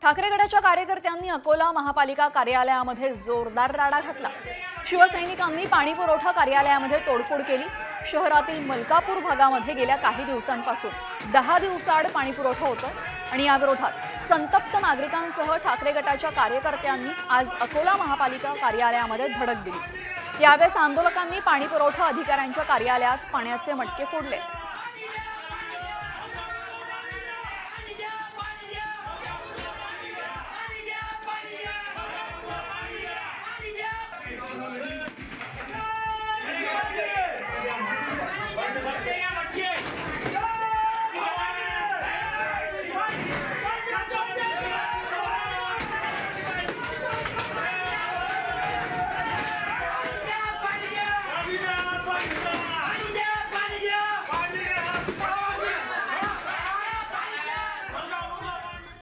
ठाकरे गटाच्या कार्यकर्त्यांनी अकोला महापालिका कार्यालयामध्ये जोरदार राडा घातला। शिवसैनिकांनी पाणीपुरवठा कार्यालयामध्ये तोडफोड केली। शहरातील मलकापूर भागामध्ये गेल्या काही दिवसांपासून 10 दिवसाआड पाणीपुरवठा होतो आणि या विरोधात संतप्त नागरिकांसह ठाकरे गटाच्या कार्यकर्त्यांनी आज अकोला महापालिका कार्यालयामध्ये धडक दिली। यावेळेस आंदोलकांनी पाणीपुरवठा अधिकाऱ्यांच्या कार्यालयात पाण्याचे मटके फोडले।